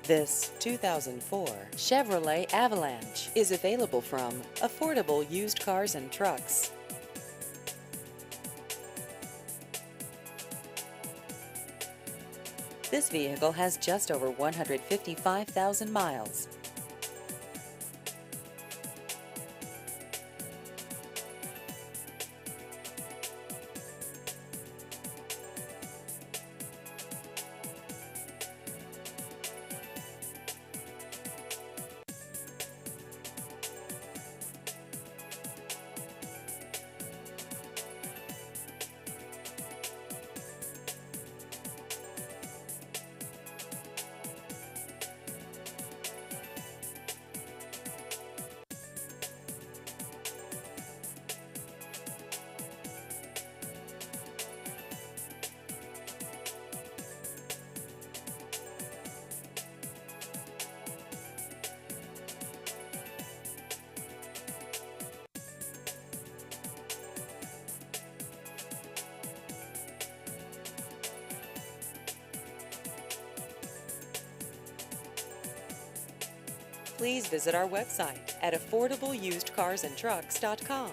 This 2004 Chevrolet Avalanche is available from Affordable Used Cars and Trucks. This vehicle has just over 155,000 miles. Please visit our website at affordableusedcarsandtrucks.com.